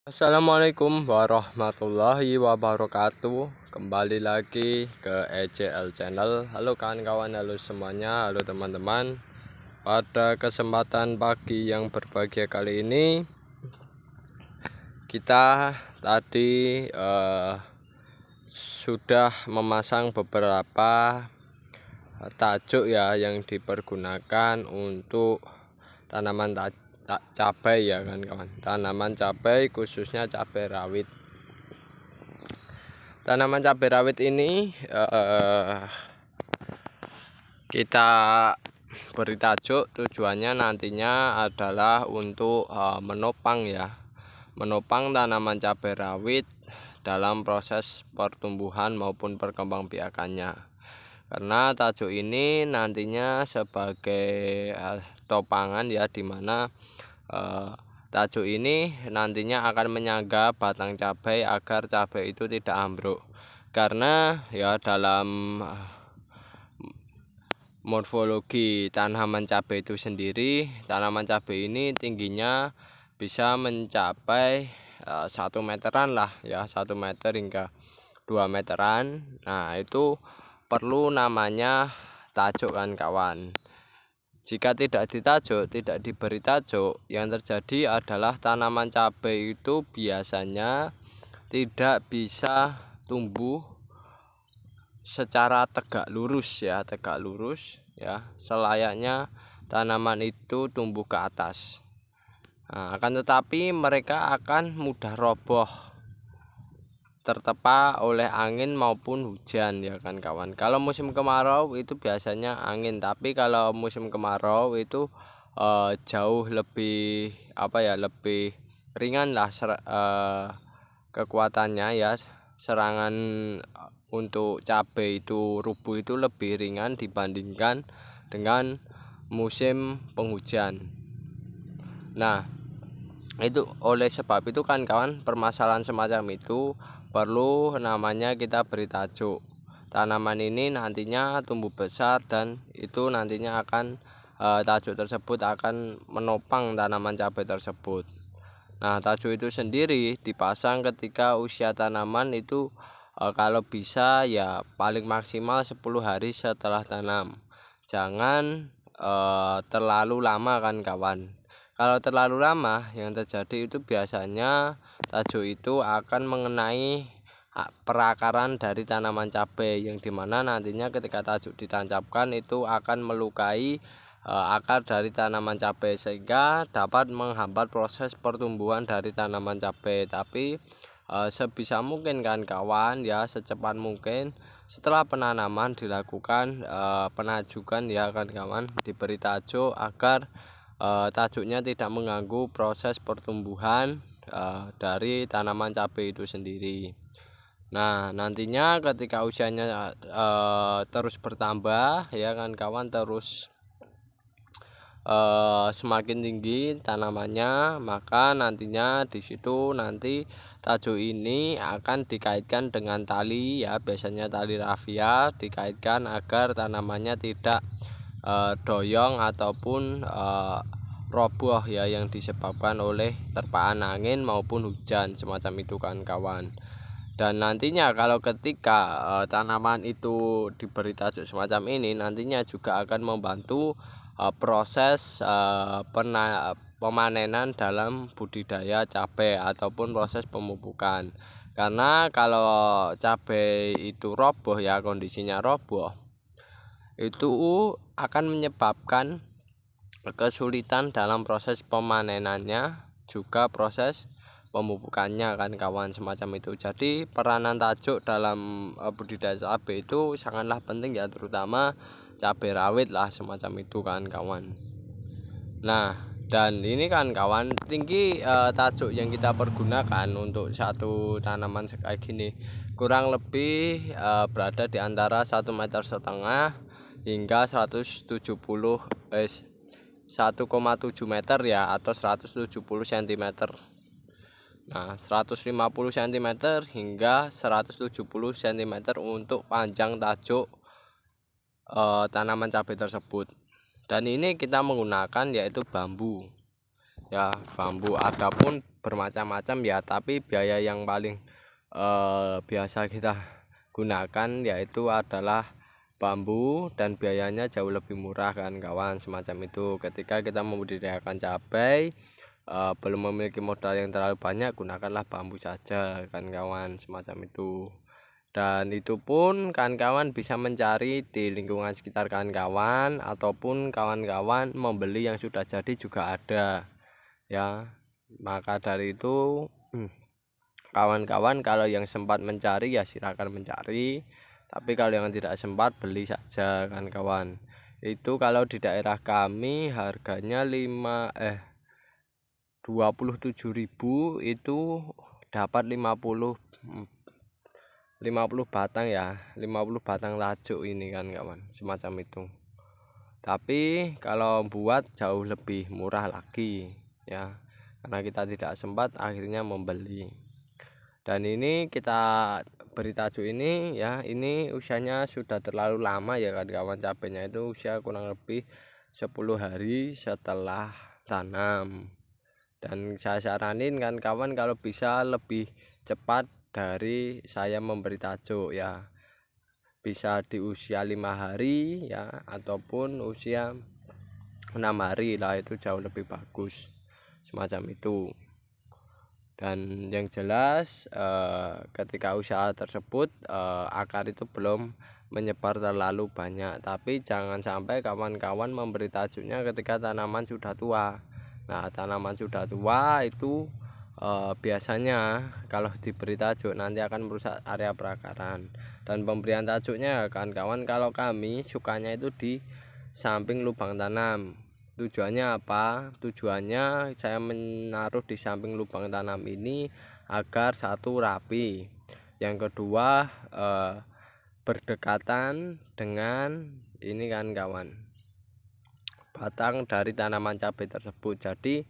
Assalamualaikum warahmatullahi wabarakatuh. Kembali lagi ke ECL Channel. Halo kawan-kawan, halo semuanya, halo teman-teman. Pada kesempatan pagi yang berbahagia kali ini, kita tadi sudah memasang beberapa tajuk ya yang dipergunakan untuk tanaman cabai ya kan kawan. Tanaman cabai khususnya cabai rawit. Tanaman cabai rawit ini kita beri tajuk tujuannya nantinya adalah untuk menopang ya, menopang tanaman cabai rawit dalam proses pertumbuhan maupun perkembangbiakannya. Karena tajuk ini nantinya sebagai topangan ya, dimana tajuk ini nantinya akan menyangga batang cabai agar cabai itu tidak ambruk. Karena ya dalam morfologi tanaman cabai itu sendiri, tanaman cabai ini tingginya bisa mencapai 1 meteran lah ya, 1 meter hingga 2 meteran. Nah, itu perlu namanya tajuk kan kawan. Jika tidak ditajuk, tidak diberi tajuk, yang terjadi adalah tanaman cabai itu biasanya tidak bisa tumbuh secara tegak lurus ya, selayaknya tanaman itu tumbuh ke atas. Nah, akan tetapi mereka akan mudah roboh tertepa oleh angin maupun hujan ya kan kawan. Kalau musim kemarau itu biasanya angin, tapi kalau musim kemarau itu jauh lebih lebih ringan lah kekuatannya ya. Serangan untuk cabai itu rubuh itu lebih ringan dibandingkan dengan musim penghujan. Nah, itu oleh sebab itu kan kawan, permasalahan semacam itu perlu namanya kita beri tajuk. Tanaman ini nantinya tumbuh besar dan itu nantinya akan tajuk tersebut akan menopang tanaman cabai tersebut. Nah, tajuk itu sendiri dipasang ketika usia tanaman itu kalau bisa ya paling maksimal 10 hari setelah tanam. Jangan terlalu lama kan kawan. Kalau terlalu lama, yang terjadi itu biasanya tajuk itu akan mengenai perakaran dari tanaman cabai, yang dimana nantinya ketika tajuk ditancapkan itu akan melukai akar dari tanaman cabai sehingga dapat menghambat proses pertumbuhan dari tanaman cabai. Tapi sebisa mungkin kan kawan ya, secepat mungkin setelah penanaman dilakukan penajukan ya kan kawan, diberi tajuk agar tajuknya tidak mengganggu proses pertumbuhan dari tanaman cabai itu sendiri. Nah, nantinya ketika usianya terus bertambah ya kan kawan, terus semakin tinggi tanamannya, maka nantinya di situ nanti tajuk ini akan dikaitkan dengan tali ya, biasanya tali rafia, dikaitkan agar tanamannya tidak doyong ataupun roboh ya, yang disebabkan oleh terpaan angin maupun hujan semacam itu kan kawan. Dan nantinya kalau ketika tanaman itu diberi tajuk semacam ini, nantinya juga akan membantu proses pemanenan dalam budidaya cabai ataupun proses pemupukan. Karena kalau cabai itu roboh ya, kondisinya roboh, itu akan menyebabkan kesulitan dalam proses pemanenannya, juga proses pemupukannya kan kawan, semacam itu. Jadi peranan tajuk dalam budidaya cabai itu sangatlah penting ya, terutama cabai rawit lah semacam itu kan kawan. Nah, dan ini kan kawan, tinggi tajuk yang kita pergunakan untuk satu tanaman kayak gini kurang lebih berada di antara 1,5 meter hingga 1,7 meter ya, atau 170 cm. Nah, 150 cm hingga 170 cm untuk panjang tajuk tanaman cabai tersebut. Dan ini kita menggunakan yaitu bambu. ya. Bambu adapun bermacam-macam ya, tapi biaya yang paling biasa kita gunakan yaitu adalah bambu, dan biayanya jauh lebih murah kan kawan, semacam itu. Ketika kita membudidayakan cabai belum memiliki modal yang terlalu banyak, gunakanlah bambu saja kan kawan, semacam itu. Dan itu pun kawan-kawan bisa mencari di lingkungan sekitar kawan-kawan, ataupun kawan-kawan membeli yang sudah jadi juga ada ya. Maka dari itu kawan-kawan kalau yang sempat mencari ya silakan mencari, tapi kalau yang tidak sempat beli saja kan kawan. Itu kalau di daerah kami harganya 27.000 itu dapat 50 batang ya, 50 batang lajuk ini kan kawan, semacam itu. Tapi kalau buat jauh lebih murah lagi ya, karena kita tidak sempat akhirnya membeli. Dan ini kita beri tajuk ini ya, ini usianya sudah terlalu lama ya kan kawan, cabenya itu usia kurang lebih 10 hari setelah tanam. Dan saya saranin kan kawan kalau bisa lebih cepat dari saya memberi tajuk ya, bisa di usia 5 hari ya, ataupun usia 6 hari lah, itu jauh lebih bagus, semacam itu. Dan yang jelas ketika usaha tersebut akar itu belum menyebar terlalu banyak, tapi jangan sampai kawan-kawan memberi tajuknya ketika tanaman sudah tua. Nah, tanaman sudah tua itu biasanya kalau diberi tajuk nanti akan merusak area perakaran. Dan pemberian tajuknya kawan-kawan, kalau kami sukanya itu di samping lubang tanam. Tujuannya apa? Tujuannya saya menaruh di samping lubang tanam ini agar satu rapi, yang kedua berdekatan dengan ini kan kawan, batang dari tanaman cabai tersebut. Jadi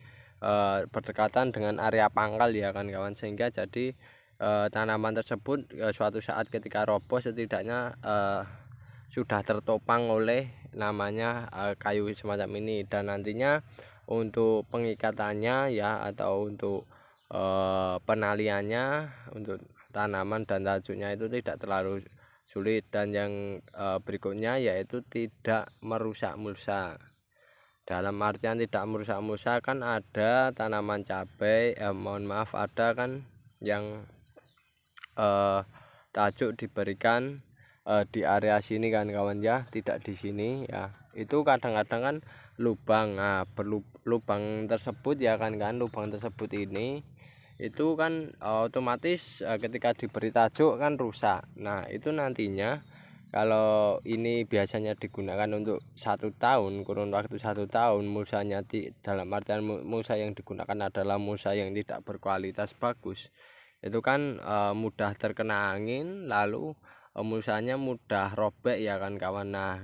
berdekatan dengan area pangkal ya kan kawan, sehingga jadi tanaman tersebut suatu saat ketika roboh setidaknya sudah tertopang oleh namanya kayu semacam ini. Dan nantinya untuk pengikatannya ya, atau untuk penaliannya untuk tanaman dan tajuknya itu tidak terlalu sulit. Dan yang berikutnya yaitu tidak merusak mulsa. Dalam artian tidak merusak mulsa, kan ada tanaman cabai ada kan yang tajuk diberikan di area sini kan kawan ya, tidak di sini ya. Itu kadang-kadang kan lubang, nah lubang tersebut ya kan, lubang tersebut ini itu kan otomatis ketika diberi tajuk kan rusak. Nah, itu nantinya kalau ini biasanya digunakan untuk 1 tahun, kurun waktu 1 tahun, mulsanya dalam artian mulsa yang digunakan adalah mulsa yang tidak berkualitas bagus, itu kan mudah terkena angin, lalu mulsanya mudah robek ya kan kawan. Nah,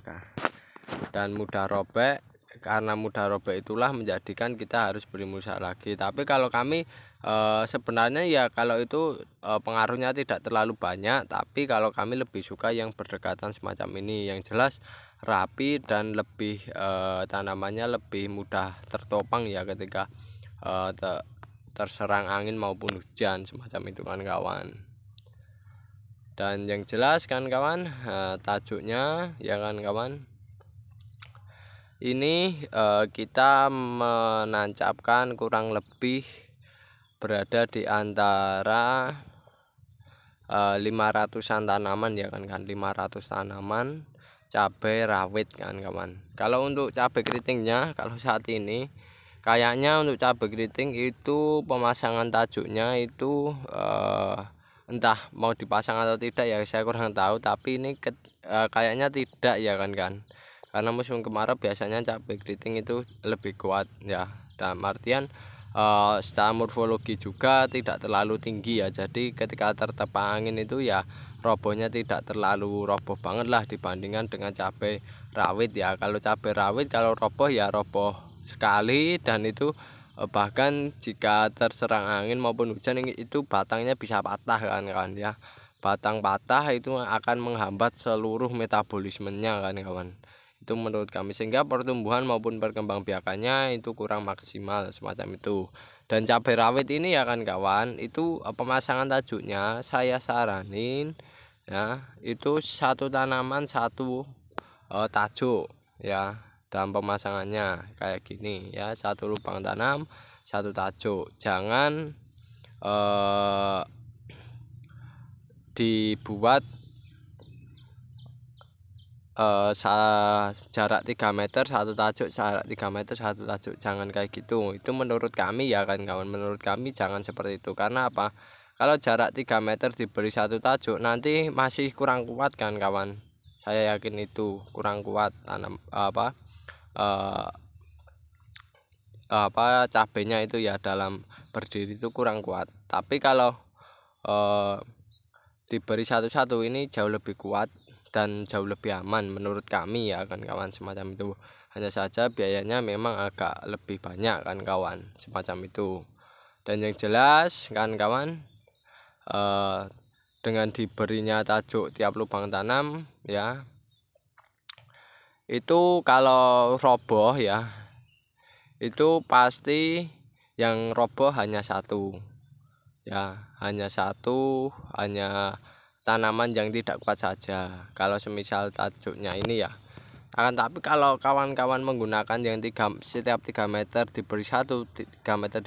dan mudah robek, karena mudah robek itulah menjadikan kita harus beli mulsa lagi. Tapi kalau kami sebenarnya ya kalau itu pengaruhnya tidak terlalu banyak, tapi kalau kami lebih suka yang berdekatan semacam ini, yang jelas rapi dan lebih tanamannya lebih mudah tertopang ya ketika terserang angin maupun hujan, semacam itu kan kawan. Dan yang jelas kan kawan, tajuknya ya kan kawan, ini kita menancapkan kurang lebih berada di antara 500-an tanaman ya kan, 500 tanaman cabai rawit kan kawan. Kalau untuk cabai keritingnya, kalau saat ini kayaknya untuk cabai keriting itu pemasangan tajuknya itu entah mau dipasang atau tidak ya, saya kurang tahu. Tapi ini kayaknya tidak ya kan, karena musim kemarau biasanya cabai keriting itu lebih kuat ya, dalam artian secara morfologi juga tidak terlalu tinggi ya. Jadi ketika tertepa angin itu ya robohnya tidak terlalu roboh banget lah dibandingkan dengan cabai rawit ya. Kalau cabai rawit kalau roboh ya roboh sekali, dan itu bahkan jika terserang angin maupun hujan itu batangnya bisa patah kan ya. Batang patah itu akan menghambat seluruh metabolismenya kan kawan. Itu menurut kami, sehingga pertumbuhan maupun perkembangbiakannya itu kurang maksimal semacam itu. Dan cabai rawit ini ya kan kawan, itu pemasangan tajuknya saya saranin ya, itu satu tanaman satu tajuk ya. Dalam pemasangannya kayak gini ya, satu lubang tanam satu tajuk. Jangan dibuat jarak 3 meter satu tajuk, jarak 3 meter satu tajuk, jangan kayak gitu. Itu menurut kami ya kan kawan, menurut kami jangan seperti itu. Karena apa? Kalau jarak 3 meter diberi satu tajuk nanti masih kurang kuat kan kawan, saya yakin itu kurang kuat tanam cabenya itu ya, dalam berdiri itu kurang kuat. Tapi kalau diberi satu-satu ini jauh lebih kuat dan jauh lebih aman menurut kami ya kan kawan, semacam itu. Hanya saja biayanya memang agak lebih banyak kan kawan, semacam itu. Dan yang jelas kan kawan, dengan diberinya tajuk tiap lubang tanam ya, itu kalau roboh ya, itu pasti yang roboh hanya satu ya, hanya tanaman yang tidak kuat saja kalau semisal tajuknya ini ya. Tapi kalau kawan-kawan menggunakan yang setiap 3 meter diberi 3 meter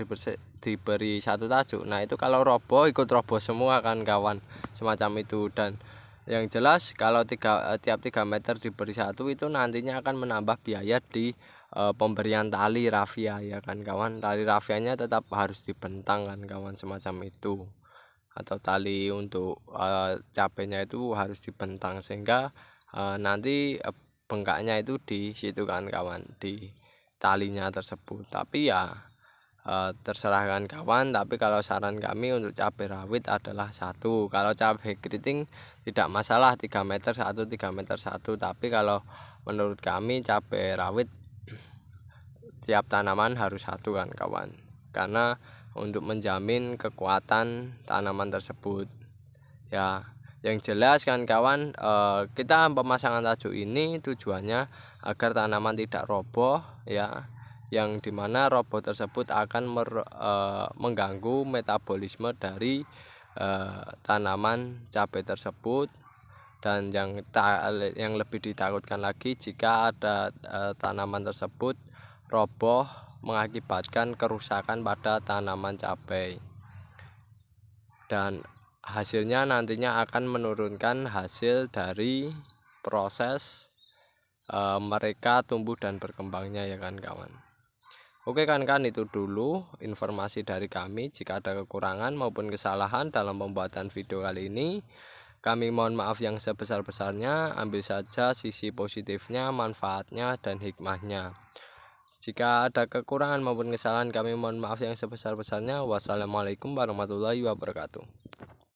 diberi satu tajuk, nah itu kalau roboh ikut roboh semua kan kawan, semacam itu. Dan yang jelas kalau tiap 3 meter diberi satu, itu nantinya akan menambah biaya di pemberian tali rafia ya kan kawan. Tali rafianya tetap harus dibentang kan kawan, semacam itu. Atau tali untuk cabenya itu harus dibentang, sehingga nanti bengkaknya itu di situ kan kawan, di talinya tersebut. Tapi ya terserah kan kawan. Tapi kalau saran kami untuk cabai rawit adalah satu. Kalau cabai keriting tidak masalah 3 meter satu, 3 meter satu. Tapi kalau menurut kami cabai rawit tiap tanaman harus satu kan kawan, karena untuk menjamin kekuatan tanaman tersebut ya. Yang jelas kan kawan, kita pemasangan tajuk ini tujuannya agar tanaman tidak roboh ya, yang dimana roboh tersebut akan mengganggu metabolisme dari tanaman cabai tersebut. Dan yang lebih ditakutkan lagi, jika ada tanaman tersebut roboh mengakibatkan kerusakan pada tanaman cabai, dan hasilnya nantinya akan menurunkan hasil dari proses mereka tumbuh dan berkembangnya ya kan kawan. Oke kan, itu dulu informasi dari kami. Jika ada kekurangan maupun kesalahan dalam pembuatan video kali ini, kami mohon maaf yang sebesar-besarnya. Ambil saja sisi positifnya, manfaatnya, dan hikmahnya. Jika ada kekurangan maupun kesalahan, kami mohon maaf yang sebesar-besarnya. Wassalamualaikum warahmatullahi wabarakatuh.